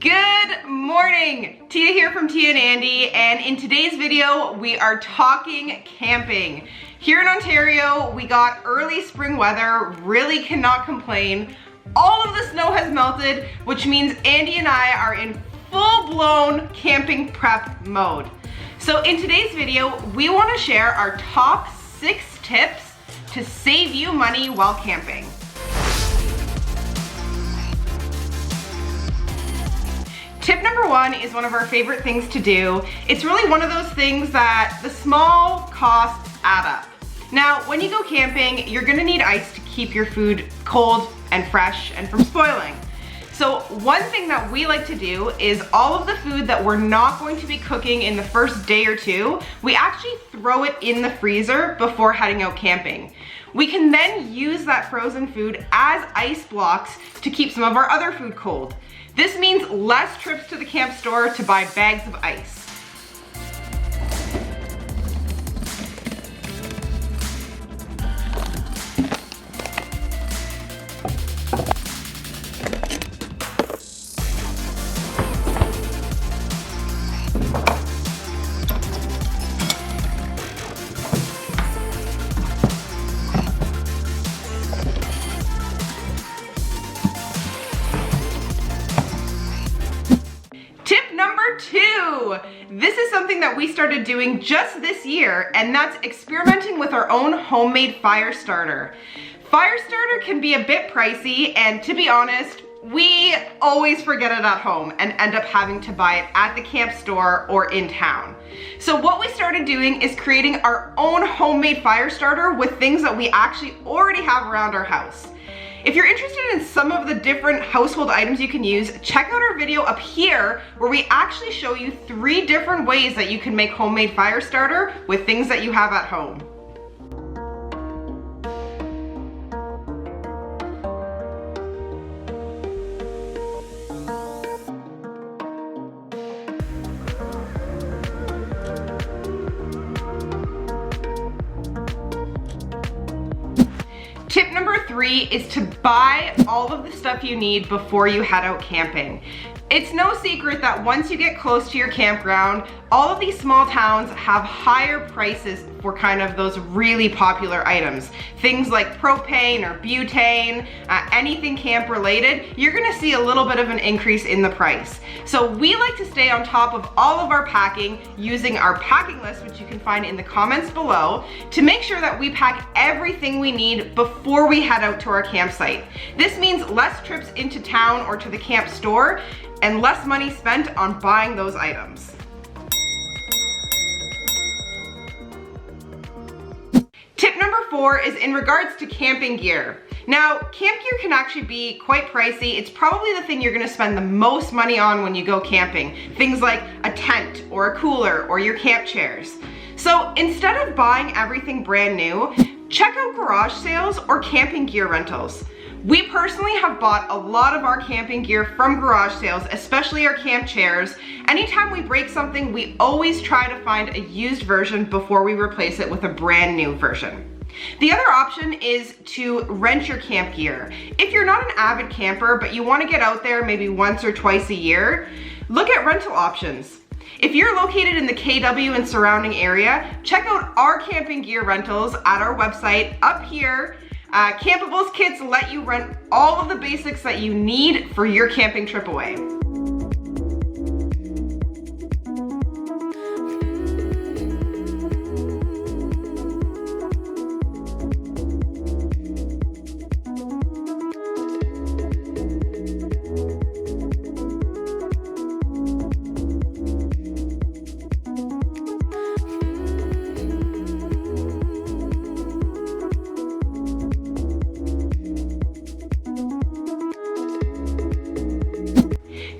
Good morning! Tia here from Tia and Andy, and in today's video we are talking camping. Here in Ontario we got early spring weather, really cannot complain. All of the snow has melted, which means Andy and I are in full-blown camping prep mode. So in today's video we want to share our top 6 tips to save you money while camping. Tip number 1 is one of our favorite things to do. It's really one of those things that the small costs add up. Now, when you go camping, you're gonna need ice to keep your food cold and fresh and from spoiling. So one thing that we like to do is all of the food that we're not going to be cooking in the first day or two, we actually throw it in the freezer before heading out camping. We can then use that frozen food as ice blocks to keep some of our other food cold. This means less trips to the camp store to buy bags of ice. Number 2, this is something that we started doing just this year, and that's experimenting with our own homemade fire starter. Fire starter can be a bit pricey, and to be honest, we always forget it at home and end up having to buy it at the camp store or in town. So what we started doing is creating our own homemade fire starter with things that we actually already have around our house. If you're interested in some of the different household items you can use, check out our video up here where we actually show you 3 different ways that you can make homemade fire starter with things that you have at home. Tip number 3 is to buy all of the stuff you need before you head out camping. It's no secret that once you get close to your campground, all of these small towns have higher prices for kind of those really popular items. Things like propane or butane, anything camp related, you're gonna see a little bit of an increase in the price. So we like to stay on top of all of our packing using our packing list, which you can find in the comments below, to make sure that we pack everything we need before we head out to our campsite. This means less trips into town or to the camp store and less money spent on buying those items. Tip number 4 is in regards to camping gear. Now, camp gear can actually be quite pricey. It's probably the thing you're gonna spend the most money on when you go camping. Things like a tent or a cooler or your camp chairs. So instead of buying everything brand new, check out garage sales or camping gear rentals. We personally have bought a lot of our camping gear from garage sales, especially our camp chairs. Anytime we break something, we always try to find a used version before we replace it with a brand new version. The other option is to rent your camp gear. If you're not an avid camper, but you want to get out there maybe once or twice a year, look at rental options. If you're located in the KW and surrounding area, check out our camping gear rentals at our website up here. Campables kits let you rent all of the basics that you need for your camping trip away.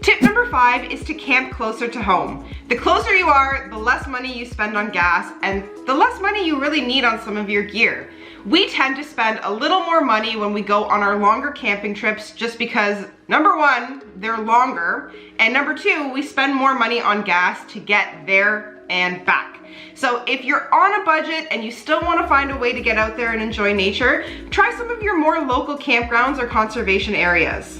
Tip number 5 is to camp closer to home. The closer you are, the less money you spend on gas and the less money you really need on some of your gear. We tend to spend a little more money when we go on our longer camping trips just because, number 1, they're longer, and number 2, we spend more money on gas to get there and back. So if you're on a budget and you still want to find a way to get out there and enjoy nature, try some of your more local campgrounds or conservation areas.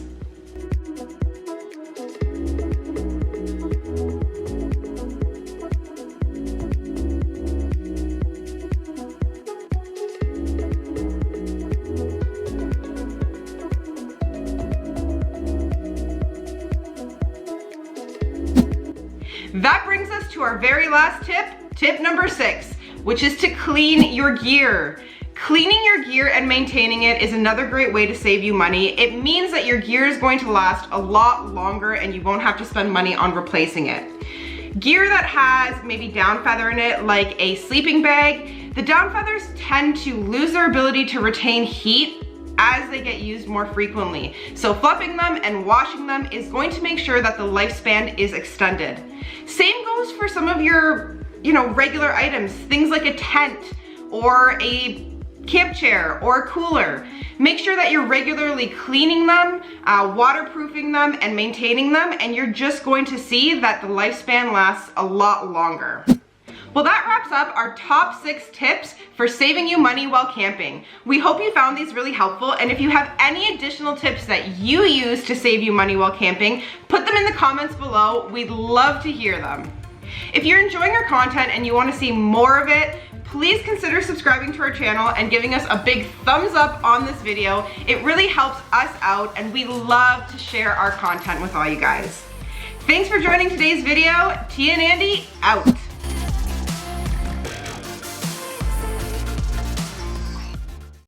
That brings us to our very last tip, tip number 6, which is to clean your gear. Cleaning your gear and maintaining it is another great way to save you money. It means that your gear is going to last a lot longer and you won't have to spend money on replacing it. Gear that has maybe down feather in it, like a sleeping bag, the down feathers tend to lose their ability to retain heat as they get used more frequently. So fluffing them and washing them is going to make sure that the lifespan is extended. Same goes for some of your, regular items, things like a tent or a camp chair or a cooler. Make sure that you're regularly cleaning them, waterproofing them, and maintaining them, and you're just going to see that the lifespan lasts a lot longer. Well, that wraps up our top 6 tips for saving you money while camping. We hope you found these really helpful, and if you have any additional tips that you use to save you money while camping, put them in the comments below. We'd love to hear them. If you're enjoying our content and you want to see more of it, please consider subscribing to our channel and giving us a big thumbs up on this video. It really helps us out, and we love to share our content with all you guys. Thanks for joining today's video. Tia and Andy, out.